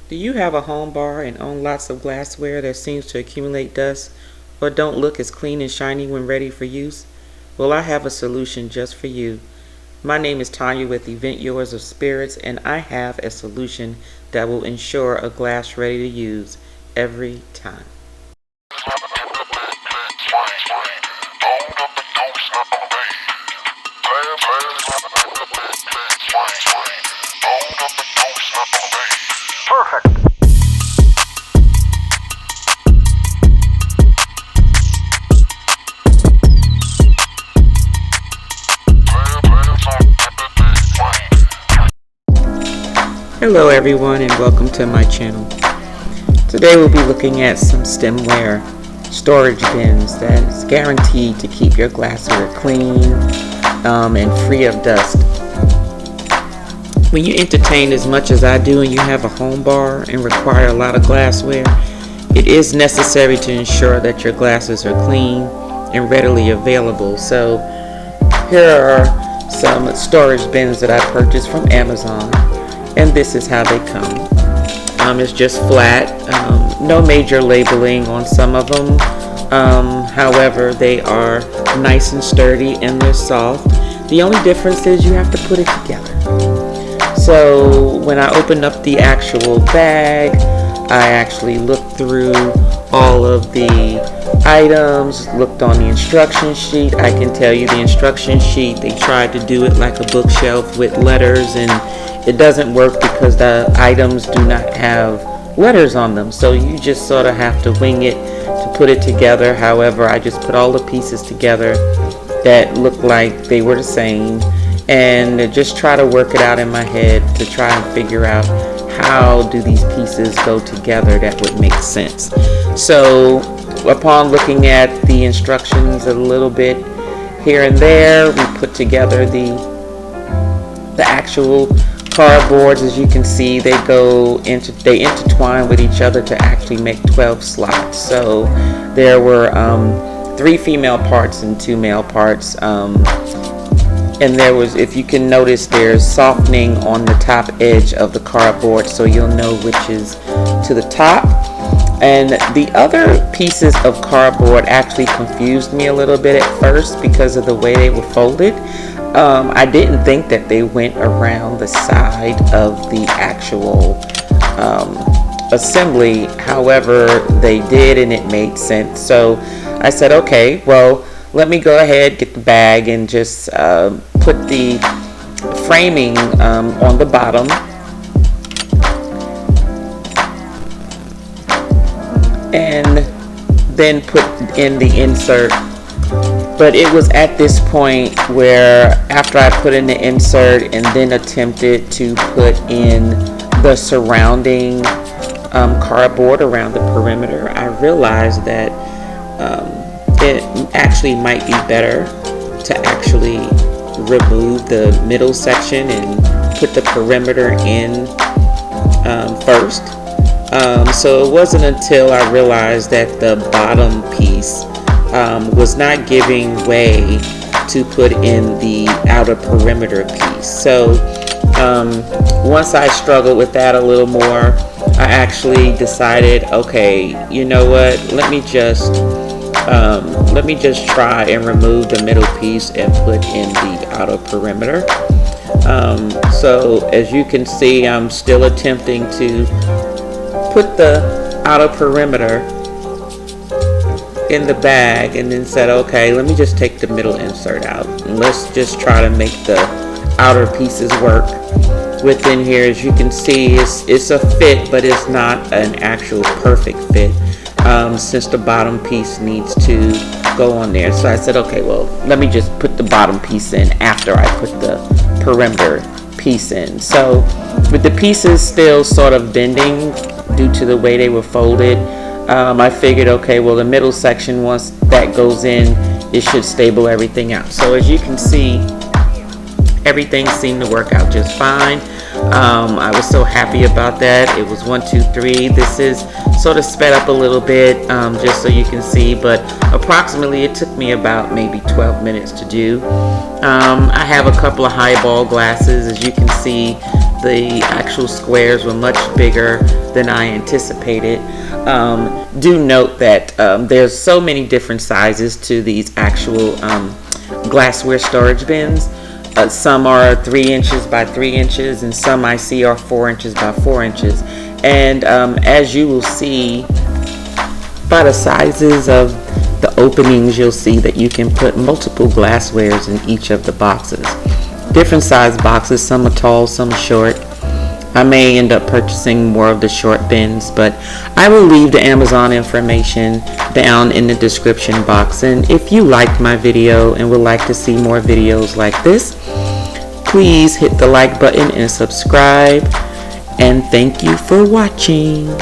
Do you have a home bar and own lots of glassware that seems to accumulate dust or don't look as clean and shiny when ready for use? Well, I have a solution just for you. My name is Tanya with Event Yours of Spirits, and I have a solution that will ensure a glass ready to use every time. Perfect. Hello everyone and welcome to my channel. Today we'll be looking at some stemware storage bins that is guaranteed to keep your glassware clean and free of dust. When you entertain as much as I do and you have a home bar and require a lot of glassware, it is necessary to ensure that your glasses are clean and readily available. So here are some storage bins that I purchased from Amazon, and this is how they come. It's just flat, no major labeling on some of them. However, they are nice and sturdy and they're soft. The only difference is you have to put it together. So when I opened up the actual bag, I actually looked through all of the items, looked on the instruction sheet. I can tell you the instruction sheet, they tried to do it like a bookshelf with letters, and it doesn't work because the items do not have letters on them. So you just sort of have to wing it to put it together. However, I just put all the pieces together that looked like they were the same, and just try to work it out in my head to try and figure out how do these pieces go together that would make sense. So upon looking at the instructions a little bit here and there, we put together the actual cardboards. As you can see, they intertwine with each other to actually make 12 slots. So there were 3 female parts and 2 male parts. And there was, if you can notice, there's softening on the top edge of the cardboard, so you'll know which is to the top. And the other pieces of cardboard actually confused me a little bit at first because of the way they were folded. I didn't think that they went around the side of the actual assembly. However, they did, and it made sense. So I said, okay, well, let me go ahead, get the bag, and just put the framing on the bottom, and then put in the insert. But it was at this point where, after I put in the insert and then attempted to put in the surrounding cardboard around the perimeter, I realized that it actually might be better to actually remove the middle section and put the perimeter in first. So it wasn't until I realized that the bottom piece was not giving way to put in the outer perimeter piece. So once I struggled with that a little more, I actually decided, okay, you know what, let me just try and remove the middle piece and put in the outer perimeter. So as you can see, I'm still attempting to put the outer perimeter in the bag, and then said, okay, let me just take the middle insert out and let's just try to make the outer pieces work within here. As you can see, it's a fit, but it's not an actual perfect fit, since the bottom piece needs to go on there. So I said, okay, well, let me just put the bottom piece in after I put the perimeter piece in. So with the pieces still sort of bending due to the way they were folded, I figured, okay, well, the middle section, once that goes in, it should stable everything out. So as you can see, everything seemed to work out just fine. I was so happy about that. It was 1, 2, 3. This is sort of sped up a little bit, just so you can see, but approximately it took me about maybe 12 minutes to do. I have a couple of highball glasses. As you can see, the actual squares were much bigger than I anticipated. Do note that there's so many different sizes to these actual glassware storage bins. Some are 3 inches by 3 inches, and some I see are 4 inches by 4 inches. And as you will see by the sizes of the openings, you'll see that you can put multiple glasswares in each of the boxes. Different size boxes, some are tall, some are short. I may end up purchasing more of the short bins, but I will leave the Amazon information down in the description box. And if you liked my video and would like to see more videos like this, please hit the like button and subscribe. And thank you for watching.